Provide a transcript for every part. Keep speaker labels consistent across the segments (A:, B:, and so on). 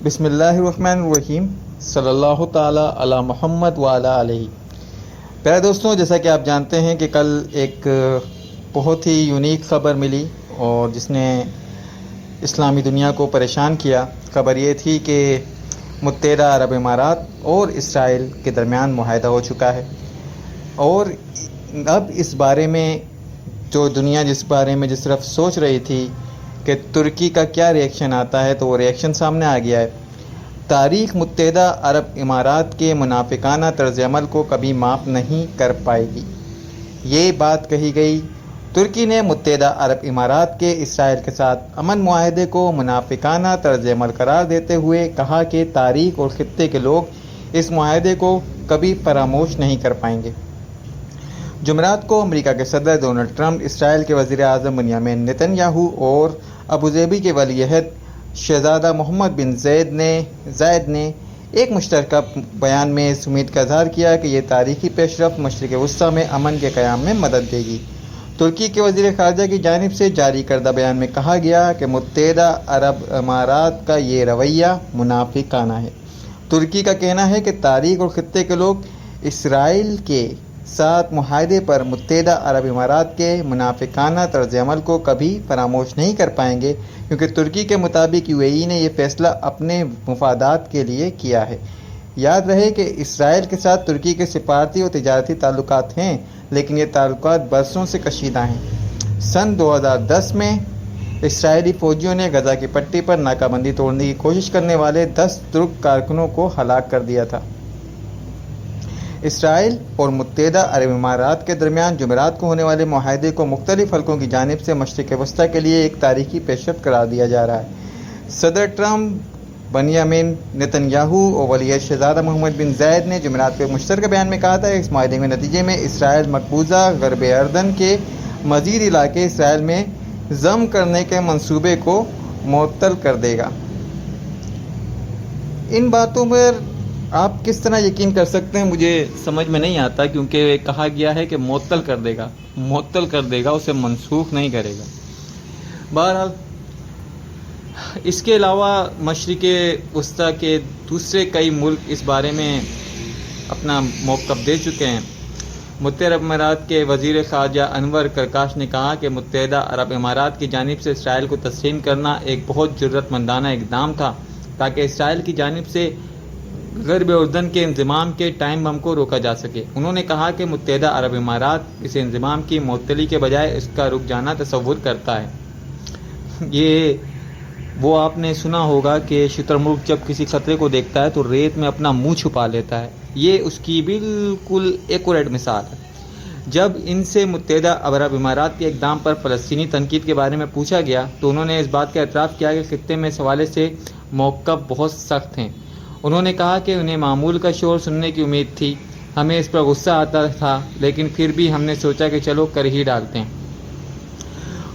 A: بسم اللہ الرحمن الرحیم صلی اللہ تعالی علی محمد وعلی علیہ۔ پیارے دوستوں، جیسا کہ آپ جانتے ہیں کہ کل ایک بہت ہی یونیک خبر ملی اور جس نے اسلامی دنیا کو پریشان کیا۔ خبر یہ تھی کہ متحدہ عرب امارات اور اسرائیل کے درمیان معاہدہ ہو چکا ہے، اور اب اس بارے میں جو دنیا جس طرف سوچ رہی تھی کہ ترکی کا کیا ری ایکشن آتا ہے، تو وہ ری ایکشن سامنے آ گیا ہے۔ تاریخ متحدہ عرب امارات کے منافقانہ طرز عمل کو کبھی معاف نہیں کر پائے گی، یہ بات کہی گئی۔ ترکی نے متحدہ عرب امارات کے اسرائیل کے ساتھ امن معاہدے کو منافقانہ طرز عمل قرار دیتے ہوئے کہا کہ تاریخ اور خطے کے لوگ اس معاہدے کو کبھی فراموش نہیں کر پائیں گے۔ جمعرات کو امریکہ کے صدر ڈونلڈ ٹرمپ، اسرائیل کے وزیر اعظم بنیامین نتن یاہو اور ابوظہبی کے ولی عہد شہزادہ محمد بن زائد نے ایک مشترکہ بیان میں اس امید کا اظہار کیا کہ یہ تاریخی پیش رفت مشرق وسطیٰ میں امن کے قیام میں مدد دے گی۔ ترکی کے وزیر خارجہ کی جانب سے جاری کردہ بیان میں کہا گیا کہ متحدہ عرب امارات کا یہ رویہ منافقانہ ہے۔ ترکی کا کہنا ہے کہ تاریخ اور خطے کے لوگ اسرائیل کے ساتھ معاہدے پر متحدہ عرب امارات کے منافقانہ طرز عمل کو کبھی فراموش نہیں کر پائیں گے، کیونکہ ترکی کے مطابق یو اے ای نے یہ فیصلہ اپنے مفادات کے لیے کیا ہے۔ یاد رہے کہ اسرائیل کے ساتھ ترکی کے سفارتی اور تجارتی تعلقات ہیں، لیکن یہ تعلقات برسوں سے کشیدہ ہیں۔ سن 2010 میں اسرائیلی فوجیوں نے غزہ کی پٹی پر ناکہ بندی توڑنے کی کوشش کرنے والے 10 ترک کارکنوں کو ہلاک کر دیا تھا۔ اسرائیل اور متحدہ عرب امارات کے درمیان جمعرات کو ہونے والے معاہدے کو مختلف حلقوں کی جانب سے مشرق وسطیٰ کے لیے ایک تاریخی پیشرفت قرار دیا جا رہا ہے۔ صدر ٹرمپ، بنیامین نتن یاہو اور ولی عہد شہزادہ محمد بن زائد نے جمعرات کو ایک مشترکہ بیان میں کہا تھا کہ اس معاہدے کے نتیجے میں اسرائیل مقبوضہ غرب اردن کے مزید علاقے اسرائیل میں ضم کرنے کے منصوبے کو معطل کر دے گا۔ ان باتوں پر آپ کس طرح یقین کر سکتے ہیں، مجھے سمجھ میں نہیں آتا، کیونکہ کہا گیا ہے کہ معطل کر دے گا، اسے منسوخ نہیں کرے گا۔ بہرحال اس کے علاوہ مشرق وسطیٰ کے دوسرے کئی ملک اس بارے میں اپنا موقف دے چکے ہیں۔ متحدہ عرب امارات کے وزیر خارجہ انور کرکاش نے کہا کہ متحدہ عرب امارات کی جانب سے اسرائیل کو تسلیم کرنا ایک بہت جرأت مندانہ اقدام تھا، تاکہ اسرائیل کی جانب سے غرب اردن کے انضمام کے ٹائم بم کو روکا جا سکے۔ انہوں نے کہا کہ متحدہ عرب امارات اس انضمام کی معطلی کے بجائے اس کا رک جانا تصور کرتا ہے۔ یہ وہ آپ نے سنا ہوگا کہ شتر ملک جب کسی خطرے کو دیکھتا ہے تو ریت میں اپنا منہ چھپا لیتا ہے، یہ اس کی بالکل ایکوریٹ مثال ہے۔ جب ان سے متحدہ عرب امارات کے اقدام پر فلسطینی تنقید کے بارے میں پوچھا گیا تو انہوں نے اس بات کا اعتراف کیا کہ خطے میں اس حوالے سے موقف بہت سخت ہیں۔ انہوں نے کہا کہ انہیں معمول کا شور سننے کی امید تھی، ہمیں اس پر غصہ آتا تھا، لیکن پھر بھی ہم نے سوچا کہ چلو کر ہی ڈالتے ہیں۔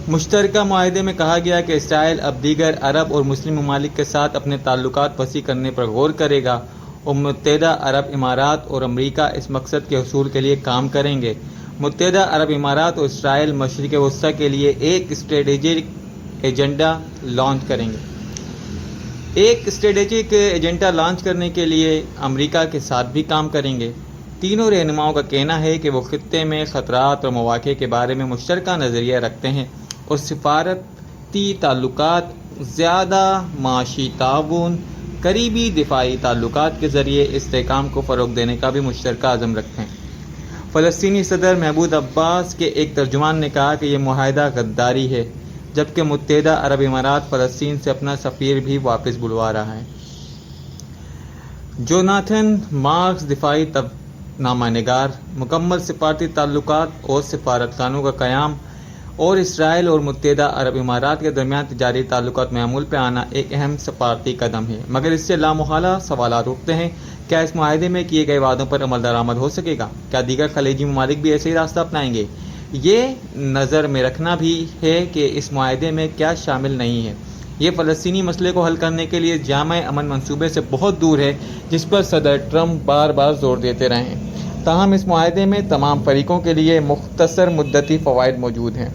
A: مشترکہ معاہدے میں کہا گیا کہ اسرائیل اب دیگر عرب اور مسلم ممالک کے ساتھ اپنے تعلقات وسیع کرنے پر غور کرے گا، اور متحدہ عرب امارات اور امریکہ اس مقصد کے حصول کے لیے کام کریں گے۔ متحدہ عرب امارات اور اسرائیل مشرق وسطیٰ کے لیے ایک اسٹریٹجک ایجنڈا لانچ کریں گے۔ ایک اسٹریٹجک ایجنڈا لانچ کرنے کے لیے امریکہ کے ساتھ بھی کام کریں گے۔ تینوں رہنماؤں کا کہنا ہے کہ وہ خطے میں خطرات اور مواقع کے بارے میں مشترکہ نظریہ رکھتے ہیں اور سفارتی تعلقات، زیادہ معاشی تعاون، قریبی دفاعی تعلقات کے ذریعے استحکام کو فروغ دینے کا بھی مشترکہ عزم رکھتے ہیں۔ فلسطینی صدر محمود عباس کے ایک ترجمان نے کہا کہ یہ معاہدہ غداری ہے، جبکہ متحدہ عرب امارات فلسطین سے اپنا سفیر بھی واپس بلوا رہا ہے۔ جوناتھن مارکس، دفاعی نامہ نگار، مکمل سفارتی تعلقات اور سفارتخانوں کا قیام اور اسرائیل اور متحدہ عرب امارات کے درمیان تجاری تعلقات میں عمل پہ آنا ایک اہم سفارتی قدم ہے، مگر اس سے لامحالہ سوالات اٹھتے ہیں۔ کیا اس معاہدے میں کیے گئے وعدوں پر عمل درآمد ہو سکے گا؟ کیا دیگر خلیجی ممالک بھی ایسے ہی راستہ اپنائیں گے؟ یہ نظر میں رکھنا بھی ہے کہ اس معاہدے میں کیا شامل نہیں ہے۔ یہ فلسطینی مسئلے کو حل کرنے کے لیے جامع امن منصوبے سے بہت دور ہے، جس پر صدر ٹرمپ بار بار زور دیتے رہے ہیں۔ تاہم اس معاہدے میں تمام فریقوں کے لیے مختصر مدتی فوائد موجود ہیں۔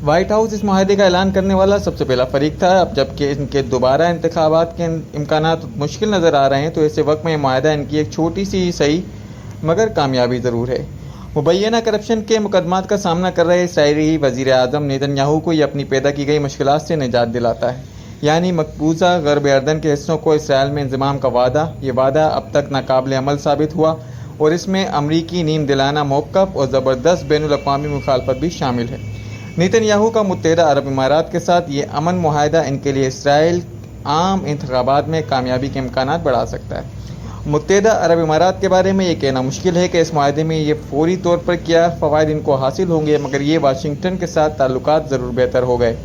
A: وائٹ ہاؤس اس معاہدے کا اعلان کرنے والا سب سے پہلا فریق تھا. اب جبکہ ان کے دوبارہ انتخابات کے امکانات مشکل نظر آ رہے ہیں تو ایسے وقت میں یہ معاہدہ ان کی ایک چھوٹی سی صحیح مگر کامیابی ضرور ہے. مبینہ کرپشن کے مقدمات کا سامنا کر رہے اسرائیلی وزیر اعظم نیتن یاہو کو یہ اپنی پیدا کی گئی مشکلات سے نجات دلاتا ہے. یعنی مقبوضہ غرب اردن کے حصوں کو اسرائیل میں انضمام کا وعدہ. یہ وعدہ اب تک ناقابل عمل ثابت ہوا اور اس میں امریکی نیم دلانہ موقف اور زبردست بین الاقوامی مخالفت بھی شامل ہے. نیتن یاہو کا متحدہ عرب امارات کے ساتھ یہ امن معاہدہ ان کے لیے اسرائیل عام انتخابات میں کامیابی کے امکانات بڑھا سکتا ہے. متحدہ عرب امارات کے بارے میں یہ کہنا مشکل ہے کہ اس معاہدے میں یہ فوری طور پر کیا فوائد ان کو حاصل ہوں گے، مگر یہ واشنگٹن کے ساتھ تعلقات ضرور بہتر ہو گئے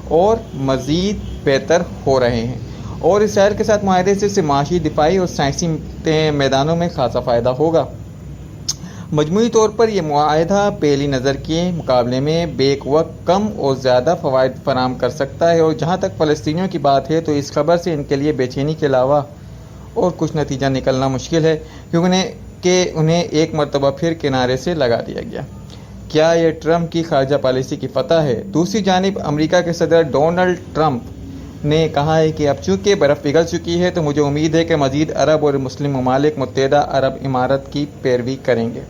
A: اور مزید بہتر ہو رہے ہیں، اور اسرائیل کے ساتھ معاہدے سے معاشی، دفاعی اور سائنسی میدانوں میں خاصا فائدہ ہوگا. مجموعی طور پر یہ معاہدہ پہلی نظر کے مقابلے میں بیک وقت کم اور زیادہ فوائد فراہم کر سکتا ہے، اور جہاں تک فلسطینیوں کی بات ہے تو اس خبر سے ان کے لیے بے چینی کے علاوہ اور کچھ نتیجہ نکلنا مشکل ہے کیونکہ انہیں ایک مرتبہ پھر کنارے سے لگا دیا گیا. کیا یہ ٹرمپ کی خارجہ پالیسی کی فتح ہے؟ دوسری جانب امریکہ کے صدر ڈونلڈ ٹرمپ نے کہا ہے کہ اب چونکہ برف پگھل چکی ہے تو مجھے امید ہے کہ مزید عرب اور مسلم ممالک متحدہ عرب امارات کی پیروی کریں گے.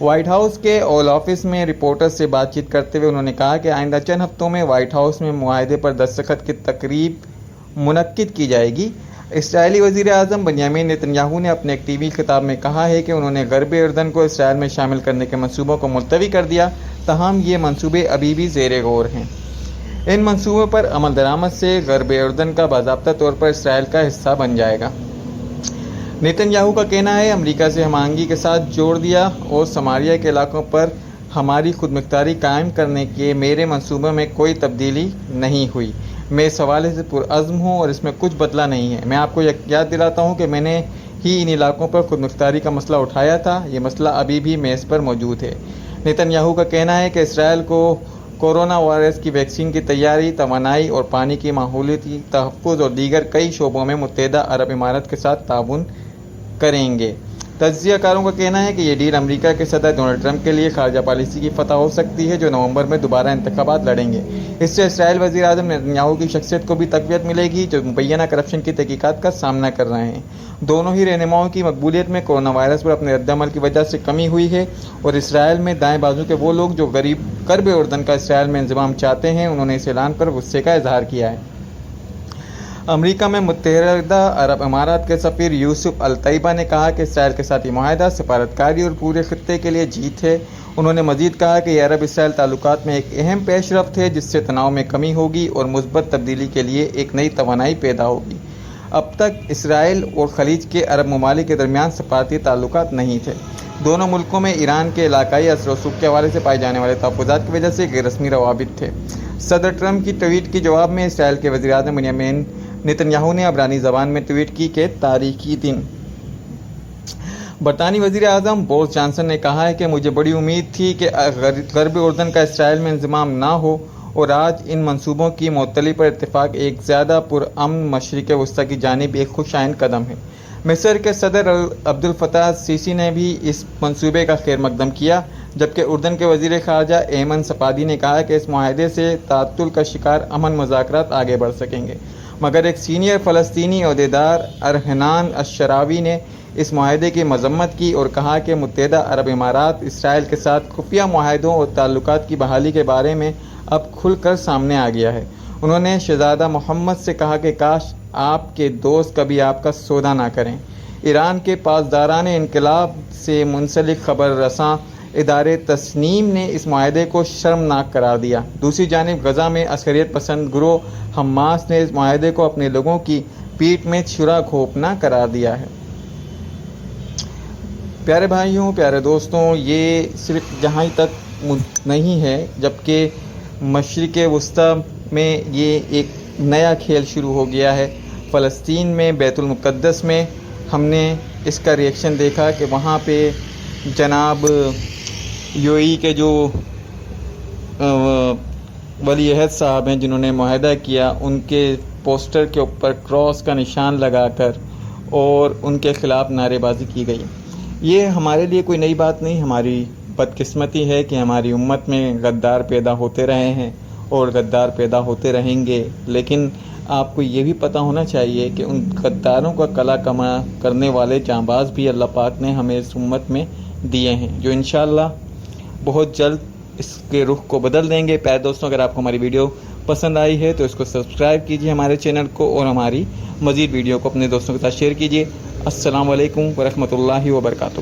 A: وائٹ ہاؤس کے اوول آفس میں رپورٹر سے بات چیت کرتے ہوئے انہوں نے کہا کہ آئندہ چند ہفتوں میں وائٹ ہاؤس میں معاہدے پر دستخط کی تقریب منعقد کی جائے گی. اسرائیلی وزیر اعظم بنیامین نیتن یاہو نے اپنے ایک ٹی وی خطاب میں کہا ہے کہ انہوں نے غرب اردن کو اسرائیل میں شامل کرنے کے منصوبوں کو ملتوی کر دیا، تاہم یہ منصوبے ابھی بھی زیر غور ہیں. ان منصوبوں پر عمل درآمد سے غرب اردن کا باضابطہ طور پر اسرائیل کا حصہ بن جائے گا. نیتن یاہو کا کہنا ہے امریکہ سے ہم آہنگی کے ساتھ جوڑ دیا اور سماریہ کے علاقوں پر ہماری خود مختاری قائم کرنے کے میرے منصوبوں میں کوئی تبدیلی نہیں ہوئی. میں اس حوالے سے پرعزم ہوں اور اس میں کچھ بدلہ نہیں ہے. میں آپ کو یاد دلاتا ہوں کہ میں نے ہی ان علاقوں پر خود مختاری کا مسئلہ اٹھایا تھا. یہ مسئلہ ابھی بھی میز پر موجود ہے. نیتن یاہو کا کہنا ہے کہ اسرائیل کو کورونا وائرس کی ویکسین کی تیاری، توانائی اور پانی کی ماحولیاتی تحفظ اور دیگر کئی شعبوں میں متحدہ عرب امارات کے ساتھ تعاون کریں گے. تجزیہ کاروں کا کہنا ہے کہ یہ ڈیل امریکہ کے صدر ڈونلڈ ٹرمپ کے لیے خارجہ پالیسی کی فتح ہو سکتی ہے، جو نومبر میں دوبارہ انتخابات لڑیں گے. اس سے اسرائیل وزیر اعظم نیتن یاہو کی شخصیت کو بھی تقویت ملے گی، جو مبینہ کرپشن کی تحقیقات کا سامنا کر رہے ہیں. دونوں ہی رہنماؤں کی مقبولیت میں کورونا وائرس پر اپنے رد عمل کی وجہ سے کمی ہوئی ہے، اور اسرائیل میں دائیں بازو کے وہ لوگ جو غرب اردن کا اسرائیل میں انضمام چاہتے ہیں، انہوں نے اس اعلان پر غصے کا اظہار کیا ہے. امریکہ میں متحدہ عرب امارات کے سفیر یوسف الطیبہ نے کہا کہ اسرائیل کے ساتھ یہ معاہدہ سفارتکاری اور پورے خطے کے لیے جیت ہے. انہوں نے مزید کہا کہ یہ عرب اسرائیل تعلقات میں ایک اہم پیش رفت ہے، جس سے تناؤ میں کمی ہوگی اور مثبت تبدیلی کے لیے ایک نئی توانائی پیدا ہوگی. اب تک اسرائیل اور خلیج کے عرب ممالک کے درمیان سفارتی تعلقات نہیں تھے. دونوں ملکوں میں ایران کے علاقائی اثر و رسوخ کے حوالے سے پائے جانے والے تحفظات کی وجہ سے غیر رسمی روابط تھے. صدر ٹرمپ کی ٹویٹ کے جواب میں اسرائیل کے وزیر اعظم بنیامین نیتن یاہو نے عبرانی زبان میں ٹویٹ کی کہ تاریخی دن. برطانوی وزیر اعظم بورس جانسن نے کہا ہے کہ مجھے بڑی امید تھی کہ غرب اردن کا اسرائیل میں انضمام نہ ہو، اور آج ان منصوبوں کی معطلی پر اتفاق ایک زیادہ پرامن مشرق وسطیٰ کی جانب ایک خوش آئند قدم ہے. مصر کے صدر عبد الفتاح السیسی نے بھی اس منصوبے کا خیر مقدم کیا، جبکہ اردن کے وزیر خارجہ ایمن صفادی نے کہا کہ اس معاہدے سے تعطل کا شکار امن مذاکرات آگے بڑھ سکیں گے. مگر ایک سینئر فلسطینی عہدیدار ارحنان الشراوی نے اس معاہدے کی مذمت کی اور کہا کہ متحدہ عرب امارات اسرائیل کے ساتھ خفیہ معاہدوں اور تعلقات کی بحالی کے بارے میں اب کھل کر سامنے آ گیا ہے. انہوں نے شہزادہ محمد سے کہا کہ کاش آپ کے دوست کبھی آپ کا سودا نہ کریں. ایران کے پاسداران انقلاب سے منسلک خبر رساں ادارے تسنیم نے اس معاہدے کو شرمناک قرار دیا. دوسری جانب غزہ میں عسکریت پسند گروہ حماس نے اس معاہدے کو اپنے لوگوں کی پیٹھ میں چھرا گھونپنا قرار دیا ہے. پیارے بھائیوں، پیارے دوستوں، یہ صرف جہاں تک نہیں ہے، جبکہ مشرق وسطیٰ میں یہ ایک نیا کھیل شروع ہو گیا ہے. فلسطین میں بیت المقدس میں ہم نے اس کا ریئیکشن دیکھا کہ وہاں پہ جناب UAE کے جو ولی عہد صاحب ہیں جنہوں نے معاہدہ کیا، ان کے پوسٹر کے اوپر کراس کا نشان لگا کر اور ان کے خلاف نعرے بازی کی گئی. یہ ہمارے لیے کوئی نئی بات نہیں، ہماری بدقسمتی ہے کہ ہماری امت میں غدار پیدا ہوتے رہے ہیں اور غدار پیدا ہوتے رہیں گے، لیکن آپ کو یہ بھی پتہ ہونا چاہیے کہ ان غداروں کا کلا کما کرنے والے جانباز بھی اللہ پاک نے ہمیں اس امت میں دیے ہیں، جو انشاءاللہ بہت جلد اس کے رخ کو بدل دیں گے۔ پیارے دوستوں، اگر آپ کو ہماری ویڈیو پسند آئی ہے تو اس کو سبسکرائب کیجیے ہمارے چینل کو، اور ہماری مزید ویڈیو کو اپنے دوستوں کے ساتھ شیئر کیجیے۔ السلام علیکم ورحمۃ اللہ وبرکاتہ۔